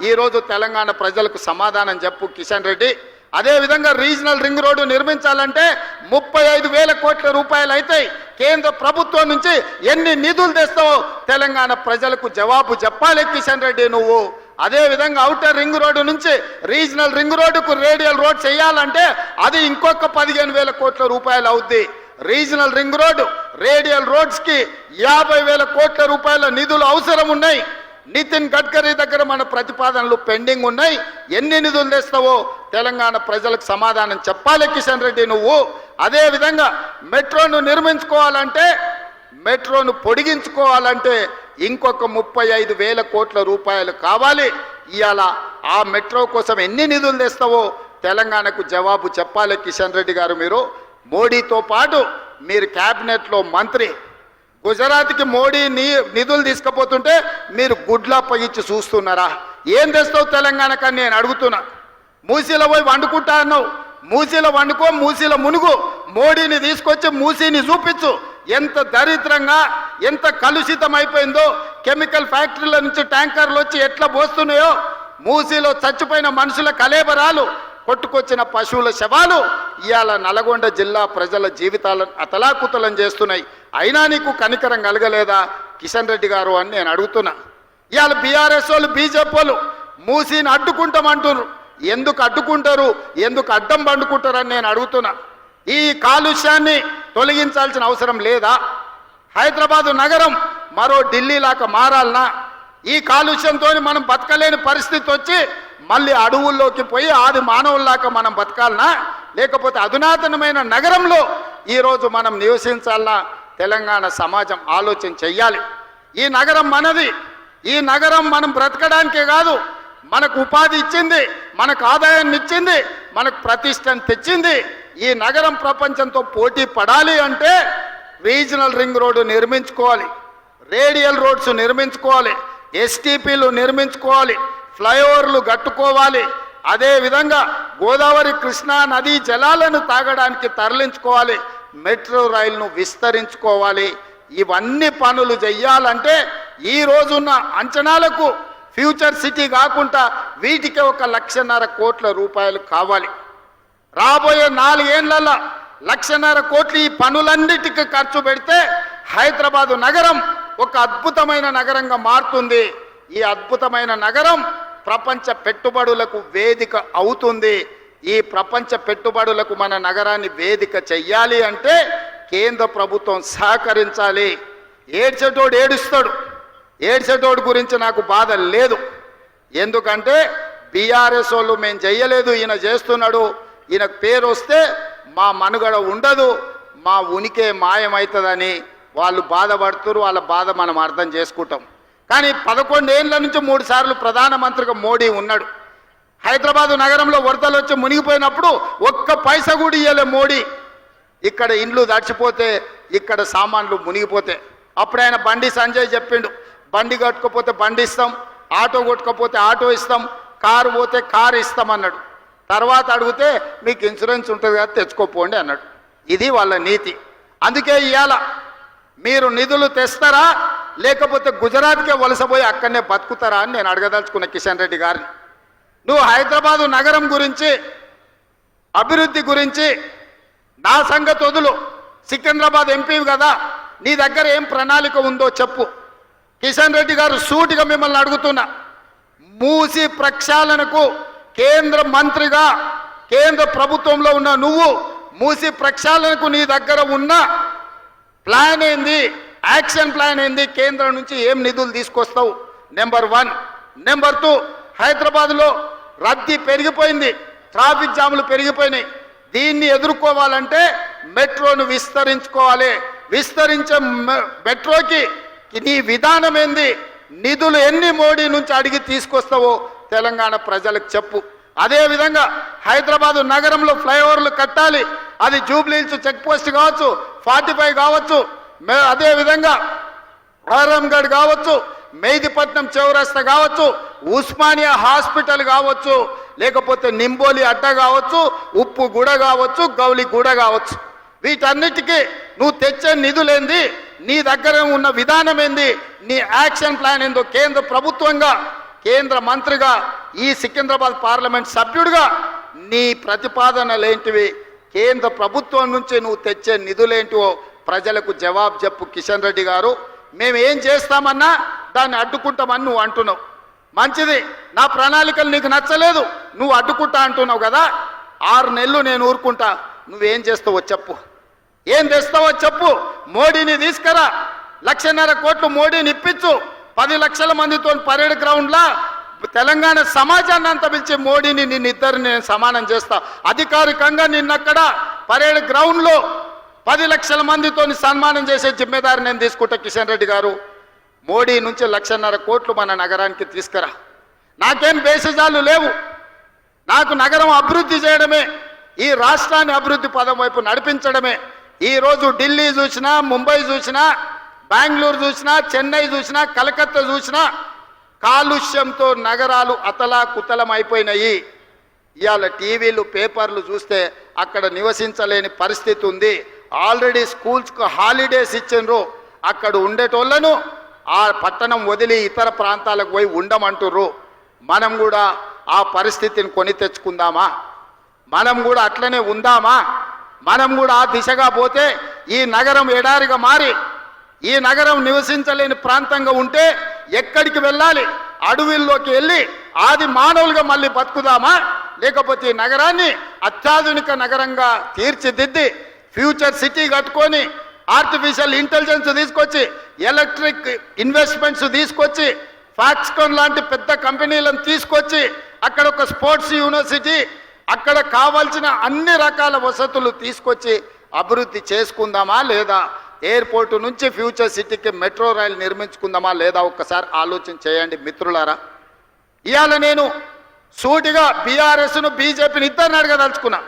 ఈరోజు తెలంగాణ ప్రజలకు సమాధానం చెప్పు కిషన్ రెడ్డి. అదేవిధంగా రీజనల్ రింగ్ రోడ్డు నిర్మించాలంటే 35,000 కోట్ల రూపాయలు అవుతాయి. కేంద్ర ప్రభుత్వం నుంచి ఎన్ని నిధులు తెస్తావో తెలంగాణ ప్రజలకు జవాబు చెప్పాలి కిషన్ రెడ్డి నువ్వు. అదేవిధంగా ఔటర్ రింగ్ రోడ్డు నుంచి రీజనల్ రింగ్ రోడ్డుకు రేడియల్ రోడ్ చేయాలంటే అది ఇంకొక 15,000 కోట్ల రూపాయలు అవుద్ది. రీజనల్ రింగ్ రోడ్డు రేడియల్ రోడ్స్కి 50,000 కోట్ల రూపాయల నిధులు అవసరం ఉన్నాయి. నితిన్ గడ్కరీ దగ్గర మన ప్రతిపాదనలు పెండింగ్ ఉన్నాయి. ఎన్ని నిధులు తెస్తావో తెలంగాణ ప్రజలకు సమాధానం చెప్పాలి కిషన్ రెడ్డి నువ్వు. అదేవిధంగా మెట్రోను నిర్మించుకోవాలంటే, మెట్రోను పొడిగించుకోవాలంటే ఇంకొక 35,000 కోట్ల రూపాయలు కావాలి. ఇవాళ ఆ మెట్రో కోసం ఎన్ని నిధులు తెస్తావో తెలంగాణకు జవాబు చెప్పాలి కిషన్ రెడ్డి గారు. మీరు మోడీతో పాటు మీరు క్యాబినెట్లో మంత్రి, గుజరాత్కి మోడీ నిధులు తీసుకుపోతుంటే మీరు గుడ్లా పగిచ్చి చూస్తున్నారా? ఏం తెస్తావు తెలంగాణకని నేను అడుగుతున్నా. మూసీలో పోయి వండుకుంటా అన్నావు, మూసీలో వండుకో, మూసీలో మునుగు. మోడీని తీసుకొచ్చి మూసీని చూపించు. ఎంత దరిద్రంగా, ఎంత కలుషితం అయిపోయిందో. కెమికల్ ఫ్యాక్టరీల నుంచి ట్యాంకర్లు వచ్చి ఎట్లా పోస్తున్నాయో, మూసీలో చచ్చిపోయిన మనుషుల కలేబరాలు, కొట్టుకొచ్చిన పశువుల శవాలు ఇవాళ నల్గొండ జిల్లా ప్రజల జీవితాలను అతలాకుతలం చేస్తున్నాయి. అయినా నీకు కనికరం కలగలేదా కిషన్ రెడ్డి గారు అని నేను అడుగుతున్నా. ఇవాళ బీఆర్ఎస్ వాళ్ళు, బీజేపీ వాళ్ళు మూసీని అడ్డుకుంటామంటున్నారు. ఎందుకు అడ్డుకుంటారు? ఎందుకు అడ్డం పండుకుంటారని నేను అడుగుతున్నా. ఈ కాలుష్యాన్ని తొలగించాల్సిన అవసరం లేదా? హైదరాబాదు నగరం మరో ఢిల్లీ లాగా మారాలనా? ఈ కాలుష్యంతో మనం బతకలేని పరిస్థితి వచ్చి మళ్ళీ అడవుల్లోకి పోయి ఆది మానవుల్లాగా మనం బతకాలనా? లేకపోతే అధునాతనమైన నగరంలో ఈరోజు మనం నివసించాలనా? తెలంగాణ సమాజం ఆలోచన చెయ్యాలి. ఈ నగరం మనది. ఈ నగరం మనం బ్రతకడానికే కాదు, మనకు ఉపాధి ఇచ్చింది, మనకు ఆదాయాన్ని ఇచ్చింది, మనకు ప్రతిష్టను తెచ్చింది. ఈ నగరం ప్రపంచంతో పోటీ పడాలి అంటే రీజనల్ రింగ్ రోడ్డు నిర్మించుకోవాలి, రేడియల్ రోడ్స్ నిర్మించుకోవాలి, ఎస్టీపీలు నిర్మించుకోవాలి, ఫ్లైఓవర్లు కట్టుకోవాలి. అదేవిధంగా గోదావరి కృష్ణా నదీ జలాలను తాగడానికి తరలించుకోవాలి, మెట్రో రైలును విస్తరించుకోవాలి. ఇవన్నీ పనులు చెయ్యాలంటే ఈ రోజున్న అంచనాలకు ఫ్యూచర్ సిటీ కాకుండా వీటికి 1,50,000 కోట్ల రూపాయలు కావాలి. రాబోయే 4 ఏళ్లలో 1,50,000 కోట్లు ఈ పనులన్నిటికీ ఖర్చు పెడితే హైదరాబాదు నగరం ఒక అద్భుతమైన నగరంగా మారుతుంది. ఈ అద్భుతమైన నగరం ప్రపంచ పెట్టుబడులకు వేదిక అవుతుంది. ఈ ప్రపంచ పెట్టుబడులకు మన నగరాన్ని వేదిక చెయ్యాలి అంటే కేంద్ర ప్రభుత్వం సహకరించాలి. ఏడ్చేటోడు ఏడుస్తాడు. ఏడ్చేటోడు గురించి నాకు బాధ లేదు. ఎందుకంటే బీఆర్ఎస్ వాళ్ళు మేము చెయ్యలేదు, ఈయన చేస్తున్నాడు, ఈయనకు పేరు వస్తే మా మనుగడ ఉండదు, మా ఉనికి మాయమవుతుందని వాళ్ళు బాధపడుతున్నారు. వాళ్ళ బాధ మనం అర్థం చేసుకుంటాం. కానీ 11 ఏళ్ల నుంచి 3 సార్లు ప్రధానమంత్రిగా మోడీ ఉన్నాడు. హైదరాబాదు నగరంలో వరదలు వచ్చి మునిగిపోయినప్పుడు ఒక్క పైసా కూడా ఇయ్యలే మోడీ. ఇక్కడ ఇండ్లు దడిచిపోతే, ఇక్కడ సామాన్లు మునిగిపోతే అప్పుడు ఆయన బండి సంజయ్ చెప్పిండు, బండి కట్టుకోపోతే బండి ఇస్తాం, ఆటో కొట్టుకోపోతే ఆటో ఇస్తాం, కారు పోతే కారు ఇస్తాం అన్నాడు. తర్వాత అడిగితే మీకు ఇన్సూరెన్స్ ఉంటుంది కదా తెచ్చుకోపోండి అన్నాడు. ఇది వాళ్ళ నీతి. అందుకే ఇవాళ మీరు నిధులు తెస్తారా లేకపోతే గుజరాత్కే వలసపోయి అక్కడనే బతుకుతారా అని నేను అడగదలుచుకున్న కిషన్ రెడ్డి గారిని. నువ్వు హైదరాబాదు నగరం గురించి, అభివృద్ధి గురించి నా సంగతి వదులు. సికింద్రాబాద్ ఎంపీ కదా, నీ దగ్గర ఏం ప్రణాళిక ఉందో చెప్పు. కిషన్ రెడ్డి గారు సూటిగా మిమ్మల్ని అడుగుతున్నా, మూసి ప్రక్షాళనకు కేంద్ర మంత్రిగా కేంద్ర ప్రభుత్వంలో ఉన్న నువ్వు మూసి ప్రక్షాళనకు నీ దగ్గర ఉన్న ప్లాన్ ఏంది, యాక్షన్ ప్లాన్ ఏంది, కేంద్రం నుంచి ఏం నిధులు తీసుకొస్తావు, నెంబర్ 1. నెంబర్ 2, హైదరాబాద్లో రద్దీ పెరిగిపోయింది, ట్రాఫిక్ జాములు పెరిగిపోయినాయి. దీన్ని ఎదుర్కోవాలంటే మెట్రోను విస్తరించుకోవాలి. విస్తరించే మెట్రోకి నీ విధానం ఏంది, నిధులు ఎన్ని మోడీ నుంచి అడిగి తీసుకొస్తావో తెలంగాణ ప్రజలకు చెప్పు. అదేవిధంగా హైదరాబాద్ నగరంలో ఫ్లైఓవర్లు కట్టాలి. అది జూబ్లీహిల్స్ చెక్ పోస్ట్ కావచ్చు, 45 కావచ్చు, అదేవిధంగా ఆరంగఢ్ కావచ్చు, మెహదీపట్నం చౌరస్తా కావచ్చు, ఉస్మానియా హాస్పిటల్ కావచ్చు, లేకపోతే నింబోలి అడ్డ కావచ్చు, ఉప్పు గూడ కావచ్చు, గౌలి గూడ కావచ్చు. వీటన్నిటికీ నువ్వు తెచ్చే నిధులేంది, నీ దగ్గర ఉన్న విధానం ఏంది, నీ యాక్షన్ ప్లాన్ ఏందో కేంద్ర ప్రభుత్వంగా, కేంద్ర మంత్రిగా, ఈ సికింద్రాబాద్ పార్లమెంట్ సభ్యుడిగా నీ ప్రతిపాదనలేంటివి, కేంద్ర ప్రభుత్వం నుంచి నువ్వు తెచ్చే నిధులేంటివో ప్రజలకు జవాబు చెప్పు కిషన్ రెడ్డి గారు. మేము ఏం చేస్తామన్నా దాన్ని అడ్డుకుంటామని నువ్వు అంటున్నావు. మంచిది, నా ప్రణాళికలు నీకు నచ్చలేదు, నువ్వు అడ్డుకుంటా అంటున్నావు కదా. 6 నెలలు నేను ఊరుకుంటా, నువ్వేం చేస్తావో చెప్పు, ఏం తెస్తావో చెప్పు. మోడీని తీసుకురా, 1.5 కోట్లు మోడీని ఇప్పించు. 10 లక్షల మందితో పరేడ్ గ్రౌండ్లా తెలంగాణ సమాజాన్ని అంతా పిలిచి మోడీని నిన్నిద్దరిని నేను సమానం చేస్తా. అధికారికంగా నిన్నక్కడ పరేడ్ గ్రౌండ్లో 10 లక్షల మందితో సన్మానం చేసే జిమ్మేదారి నేను తీసుకుంటా. కిషన్ రెడ్డి గారు, మోడీ నుంచి 1.5 కోట్లు మన నగరానికి తీసుకురా. నాకేం బేసిజాలు లేవు, నాకు నగరం అభివృద్ధి చేయడమే, ఈ రాష్ట్రాన్ని అభివృద్ధి పదం వైపు నడిపించడమే. ఈరోజు ఢిల్లీ చూసినా, ముంబై చూసినా, బెంగళూరు చూసినా, చెన్నై చూసినా, కలకత్తా చూసినా కాలుష్యంతో నగరాలు అతలాకుతలం అయిపోయినాయి. ఇవాళ టీవీలు పేపర్లు చూస్తే అక్కడ నివసించలేని పరిస్థితి ఉంది. ఆల్రెడీ స్కూల్స్కు హాలిడేస్ ఇచ్చిండ్రు, అక్కడ ఉండేటోళ్లను ఆ పట్టణం వదిలి ఇతర ప్రాంతాలకు పోయి ఉండమంటుర్రు. మనం కూడా ఆ పరిస్థితిని కొని తెచ్చుకుందామా? మనం కూడా అట్లనే ఉందామా? మనం కూడా ఆ దిశగా పోతే ఈ నగరం ఎడారిగా మారి, ఈ నగరం నివసించలేని ప్రాంతంగా ఉంటే ఎక్కడికి వెళ్ళాలి? అడవుల్లోకి వెళ్ళి ఆది మానవులుగా మళ్ళీ బతుకుదామా? లేకపోతే ఈ నగరాన్ని అత్యాధునిక నగరంగా తీర్చిదిద్ది ఫ్యూచర్ సిటీ కట్టుకొని ఆర్టిఫిషియల్ ఇంటెలిజెన్స్ తీసుకొచ్చి, ఎలక్ట్రిక్ ఇన్వెస్ట్మెంట్స్ తీసుకొచ్చి, ఫాక్స్కాన్ లాంటి పెద్ద కంపెనీలను తీసుకొచ్చి అక్కడ ఒక స్పోర్ట్స్ యూనివర్సిటీ, అక్కడ కావాల్సిన అన్ని రకాల వసతులు తీసుకొచ్చి అభివృద్ధి చేసుకుందామా లేదా? ఎయిర్పోర్టు నుంచి ఫ్యూచర్ సిటీకి మెట్రో రైలు నిర్మించుకుందామా లేదా? ఒక్కసారి ఆలోచన చేయండి మిత్రులారా. ఇవాళ నేను సూటిగా బీఆర్ఎస్ను బీజేపీని ఇద్దరిని అడగదలుచుకున్నా.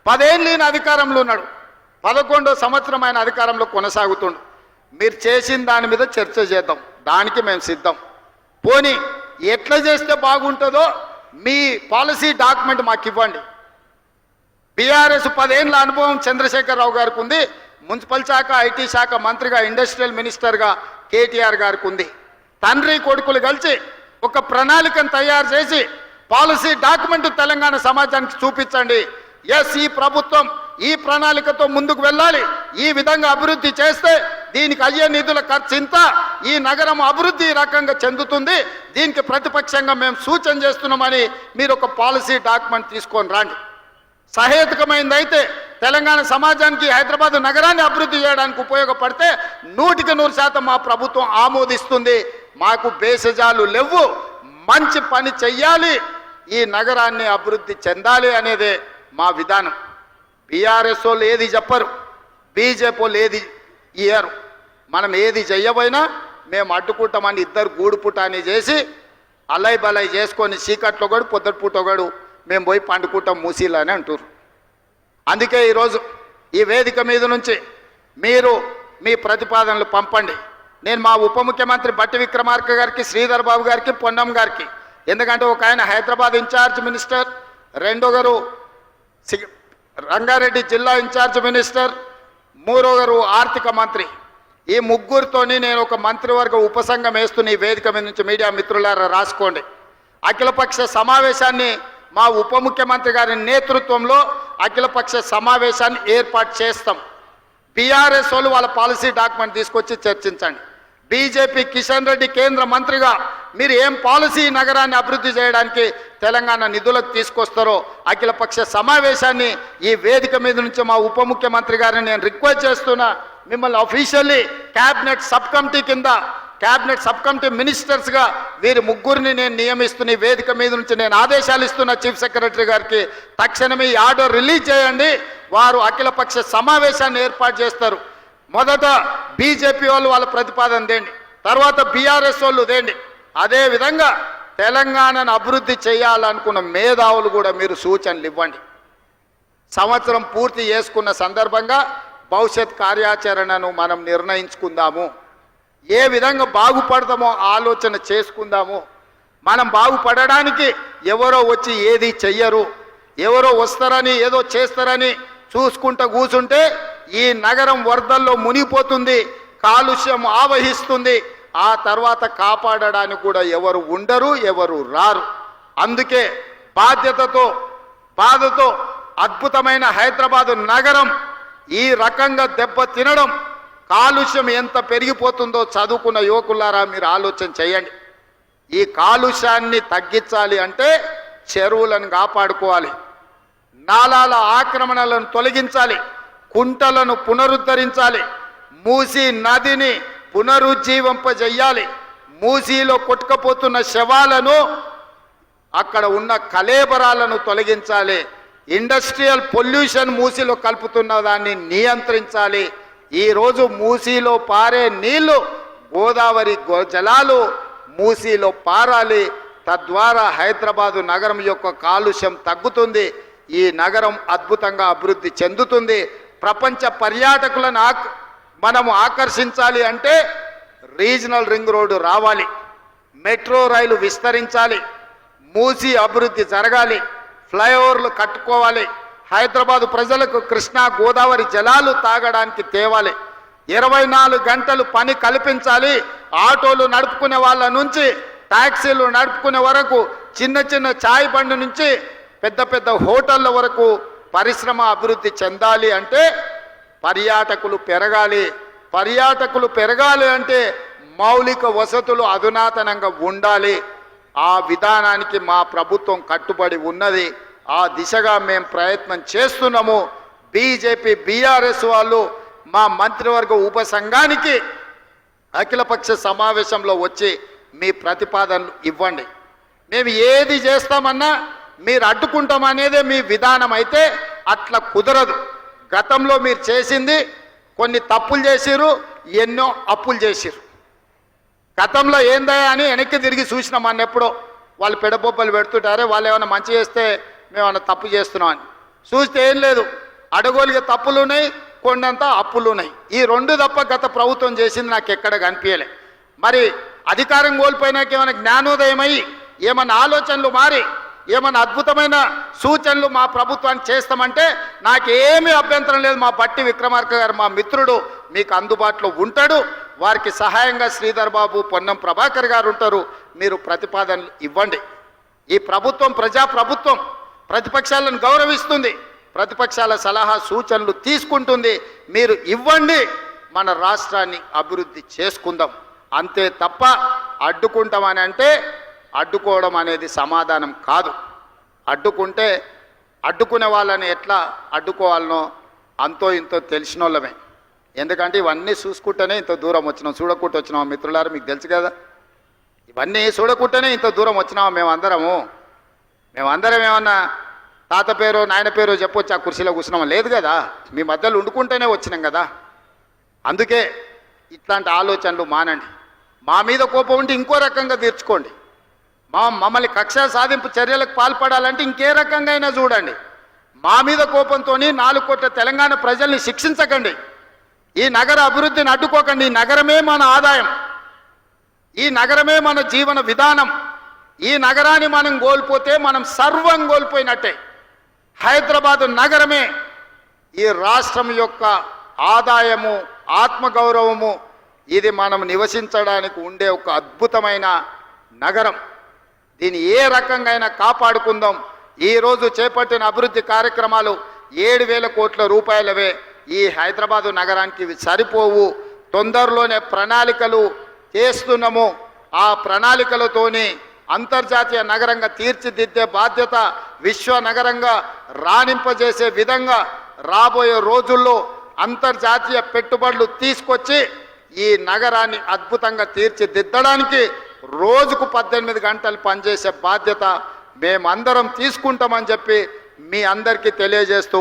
10 ఏళ్ళు ఈయన అధికారంలో ఉన్నాడు, 11వ సంవత్సరం ఆయన అధికారంలో కొనసాగుతుండు. మీరు చేసిన దాని మీద చర్చ చేద్దాం, దానికి మేము సిద్ధం. పోనీ ఎట్లా చేస్తే బాగుంటుందో మీ పాలసీ డాక్యుమెంట్ మాకు ఇవ్వండి. బీఆర్ఎస్ 10 ఏళ్ళ అనుభవం చంద్రశేఖరరావు గారికి ఉంది, మున్సిపల్ శాఖ, ఐటీ శాఖ మంత్రిగా, ఇండస్ట్రియల్ మినిస్టర్గా కేటీఆర్ గారికి ఉంది. తండ్రి కొడుకులు కలిసి ఒక ప్రణాళికను తయారు చేసి పాలసీ డాక్యుమెంట్ తెలంగాణ సమాజానికి చూపించండి. ఎస్, ఈ ప్రభుత్వం ఈ ప్రణాళికతో ముందుకు వెళ్ళాలి, ఈ విధంగా అభివృద్ధి చేస్తే దీనికి అయ్యే నిధుల ఖర్చు ఇంత, ఈ నగరం అభివృద్ధి ఈ రకంగా చెందుతుంది, దీనికి ప్రతిపక్షంగా మేము సూచన చేస్తున్నామని మీరు ఒక పాలసీ డాక్యుమెంట్ తీసుకొని రండి. సహేతుకమైందైతే తెలంగాణ సమాజానికి, హైదరాబాద్ నగరాన్ని అభివృద్ధి చేయడానికి ఉపయోగపడితే 100% మా ప్రభుత్వం ఆమోదిస్తుంది. మాకు బేసజాలు లేవు, మంచి పని చెయ్యాలి, ఈ నగరాన్ని అభివృద్ధి చెందాలి అనేదే మా విధానం. బీఆర్ఎస్ వాళ్ళు ఏది చెప్పరు, బీజేపీ వాళ్ళు ఏది ఇయ్యరు. మనం ఏది చెయ్యబోయినా మేము అడ్డుకుంటామని ఇద్దరు గూడుపుటాన్ని చేసి అలై బలై చేసుకొని చీకట్లో కూడా పొద్దుటిపూట ఒకడు మేము పోయి పండుకుంటాం మూసీలు అని అంటారు. అందుకే ఈరోజు ఈ వేదిక మీద నుంచి మీరు మీ ప్రతిపాదనలు పంపండి. నేను మా ఉప ముఖ్యమంత్రి బట్టి విక్రమార్క గారికి, శ్రీధర్ బాబు గారికి, పొన్నం గారికి, ఎందుకంటే ఒక ఆయన హైదరాబాద్ ఇన్ఛార్జ్ మినిస్టర్, రెండొకరు రంగారెడ్డి జిల్లా ఇన్ఛార్జ్ మినిస్టర్, మూడొకరు ఆర్థిక మంత్రి. ఈ ముగ్గురితోని నేను ఒక మంత్రివర్గ ఉపసంఘం వేస్తున్న ఈ వేదిక మీద నుంచి మీడియా మిత్రులారా రాసుకోండి. అఖిలపక్ష సమావేశాన్ని మా ఉప ముఖ్యమంత్రి గారి నేతృత్వంలో అఖిలపక్ష సమావేశాన్ని ఏర్పాటు చేస్తాం. బీఆర్ఎస్ వాళ్ళు వాళ్ళ పాలసీ డాక్యుమెంట్ తీసుకొచ్చి చర్చించండి. బీజేపీ కిషన్ రెడ్డి కేంద్ర మంత్రిగా మీరు ఏం పాలసీ నగరాన్ని అభివృద్ధి చేయడానికి తెలంగాణ నిధులకు తీసుకొస్తారో అఖిలపక్ష సమావేశాన్ని ఈ వేదిక మీద నుంచి మా ఉప ముఖ్యమంత్రి గారిని నేను రిక్వెస్ట్ చేస్తున్నా. మిమ్మల్ని అఫీషియల్లీ క్యాబినెట్ సబ్ కమిటీ కింద క్యాబినెట్ సబ్ కమిటీ మినిస్టర్స్గా వీరి ముగ్గురిని నేను నియమిస్తున్న ఈ వేదిక మీద నుంచి నేను ఆదేశాలు ఇస్తున్న చీఫ్ సెక్రటరీ గారికి, తక్షణమే ఈ ఆర్డర్ రిలీజ్ చేయండి. వారు అఖిలపక్ష సమావేశాన్ని ఏర్పాటు చేస్తారు. మొదట బీజేపీ వాళ్ళు వాళ్ళ ప్రతిపాదన తేండి, తర్వాత బీఆర్ఎస్ వాళ్ళు తేండి. అదేవిధంగా తెలంగాణను అభివృద్ధి చేయాలనుకున్న మేధావులు కూడా మీరు సూచనలు ఇవ్వండి. సంవత్సరం పూర్తి చేసుకున్న సందర్భంగా భవిష్యత్ కార్యాచరణను మనం నిర్ణయించుకుందాము. ఏ విధంగా బాగుపడతామో ఆలోచన చేసుకుందాము. మనం బాగుపడడానికి ఎవరో వచ్చి ఏది చెయ్యరు, ఎవరో వస్తారని ఏదో చేస్తారని చూసుకుంటూ కూర్చుంటే ఈ నగరం వరదల్లో మునిగిపోతుంది, కాలుష్యం ఆవహిస్తుంది. ఆ తర్వాత కాపాడడానికి కూడా ఎవరు ఉండరు, ఎవరు రారు. అందుకే బాధ్యతతో బాధతో అద్భుతమైన హైదరాబాదు నగరం ఈ రకంగా దెబ్బ తినడం, కాలుష్యం ఎంత పెరిగిపోతుందో చదువుకున్న యువకులారా మీరు ఆలోచన చేయండి. ఈ కాలుష్యాన్ని తగ్గించాలి అంటే చెరువులను కాపాడుకోవాలి, నాలాల ఆక్రమణలను తొలగించాలి, కుంటలను పునరుద్ధరించాలి, మూసీ నదిని పునరుజ్జీవింపజేయాలి, మూసీలో కొట్టుకుపోతున్న శవాలను అక్కడ ఉన్న కలేబరాలను తొలగించాలి, ఇండస్ట్రియల్ పొల్యూషన్ మూసీలో కలుపుతున్న దాన్ని నియంత్రించాలి. ఈరోజు మూసీలో పారే నీళ్లు గోదావరి జలాలు మూసీలో పారాలి. తద్వారా హైదరాబాదు నగరం యొక్క కాలుష్యం తగ్గుతుంది, ఈ నగరం అద్భుతంగా అభివృద్ధి చెందుతుంది. ప్రపంచ పర్యాటకులను మనము ఆకర్షించాలి అంటే రీజనల్ రింగ్ రోడ్డు రావాలి, మెట్రో రైలు విస్తరించాలి, మూసీ అభివృద్ధి జరగాలి, ఫ్లైఓవర్లు కట్టుకోవాలి, హైదరాబాదు ప్రజలకు కృష్ణా గోదావరి జలాలు తాగడానికి తేవాలి, 24 గంటలు పని కల్పించాలి. ఆటోలు నడుపుకునే వాళ్ళ నుంచి ట్యాక్సీలు నడుపుకునే వరకు, చిన్న చిన్న చాయ్ బండి నుంచి పెద్ద పెద్ద హోటళ్ళ వరకు పరిశ్రమ అభివృద్ధి చెందాలి అంటే పర్యాటకులు పెరగాలి. పర్యాటకులు పెరగాలి అంటే మౌలిక వసతులు అధునాతనంగా ఉండాలి. ఆ విధానానికి మా ప్రభుత్వం కట్టుబడి ఉన్నది. ఆ దిశగా మేము ప్రయత్నం చేస్తున్నాము. బీజేపీ బీఆర్ఎస్ వాళ్ళు మా మంత్రివర్గ ఉపసంఘానికి అఖిలపక్ష సమావేశంలో వచ్చి మీ ప్రతిపాదనలు ఇవ్వండి. మేము ఏది చేస్తామన్నా మీరు అడ్డుకుంటామనేదే మీ విధానం అయితే అట్లా కుదరదు. గతంలో మీరు చేసింది కొన్ని తప్పులు చేసిరు, ఎన్నో అప్పులు చేసిరు. గతంలో ఏందయ్యా అని వెనక్కి తిరిగి చూసినాం అన్నెప్పుడో వాళ్ళు పెడబొబ్బలు పెడుతుంటారే, వాళ్ళు ఏమైనా మంచి చేస్తే మేమన్నా తప్పు చేస్తున్నాం అని చూస్తే ఏం లేదు. అడగోలిగా తప్పులు ఉన్నాయి, కొండంతా అప్పులు ఉన్నాయి. ఈ రెండు తప్ప గత ప్రభుత్వం చేసింది నాకు ఎక్కడ కనిపించలే. మరి అధికారం కోల్పోయినాక ఏమైనా జ్ఞానోదయమై ఏమన్నా ఆలోచనలు మారి ఏమన్నా అద్భుతమైన సూచనలు మా ప్రభుత్వానికి చేస్తామంటే నాకేమీ అభ్యంతరం లేదు. మా బట్టి విక్రమార్క గారు మా మిత్రుడు మీకు అందుబాటులో ఉంటాడు. వారికి సహాయంగా శ్రీధర్ బాబు, పొన్నం ప్రభాకర్ గారు ఉంటారు. మీరు ప్రతిపాదనలు ఇవ్వండి. ఈ ప్రభుత్వం ప్రజాప్రభుత్వం, ప్రతిపక్షాలను గౌరవిస్తుంది, ప్రతిపక్షాల సలహా సూచనలు తీసుకుంటుంది. మీరు ఇవ్వండి, మన రాష్ట్రాన్ని అభివృద్ధి చేసుకుందాం. అంతే తప్ప అడ్డుకుంటామని అంటే అడ్డుకోవడం అనేది సమాధానం కాదు. అడ్డుకుంటే అడ్డుకునే వాళ్ళని ఎట్లా అడ్డుకోవాలనో అంతో ఇంతో తెలిసిన వాళ్ళమే. ఎందుకంటే ఇవన్నీ చూసుకుంటేనే ఇంత దూరం వచ్చినాం, చూడకుంటూ వచ్చినాం. మిత్రులారు మీకు తెలుసు కదా, ఇవన్నీ చూడకుంటేనే ఇంత దూరం వచ్చినాం. మేమందరం ఏమన్నా తాత పేరు నాయన పేరు చెప్పొచ్చు ఆ కుర్చీలో కూర్చున్నామా? లేదు కదా, మీ మధ్యలో ఉండుకుంటేనే వచ్చినాం కదా. అందుకే ఇట్లాంటి ఆలోచనలు మానండి. మా మీద కోపం ఉంటే ఇంకో రకంగా తీర్చుకోండి. మమ్మల్ని కక్ష సాధింపు చర్యలకు పాల్పడాలంటే ఇంకే రకంగా అయినా చూడండి. మా మీద కోపంతో 4 కోట్ల తెలంగాణ ప్రజల్ని శిక్షించకండి. ఈ నగర అభివృద్ధిని అడ్డుకోకండి. ఈ నగరమే మన ఆదాయం, ఈ నగరమే మన జీవన విధానం. ఈ నగరాన్ని మనం కోల్పోతే మనం సర్వం కోల్పోయినట్టే. హైదరాబాదు నగరమే ఈ రాష్ట్రం యొక్క ఆదాయము, ఆత్మగౌరవము. ఇది మనం నివసించడానికి ఉండే ఒక అద్భుతమైన నగరం. దీన్ని ఏ రకంగా అయినా కాపాడుకుందాం. ఈరోజు చేపట్టిన అభివృద్ధి కార్యక్రమాలు 7,000 కోట్ల రూపాయలవే. ఈ హైదరాబాదు నగరానికి ఇవి సరిపోవు. తొందరలోనే ప్రణాళికలు చేస్తున్నాము. ఆ ప్రణాళికలతోని అంతర్జాతీయ నగరంగా తీర్చిదిద్దే బాధ్యత, విశ్వ నగరంగా రాణింపజేసే విధంగా రాబోయే రోజుల్లో అంతర్జాతీయ పెట్టుబడులు తీసుకొచ్చి ఈ నగరాన్ని అద్భుతంగా తీర్చిదిద్దడానికి రోజుకు 18 గంటలు పనిచేసే బాధ్యత మేమందరం తీసుకుంటామని చెప్పి మీ అందరికీ తెలియజేస్తూ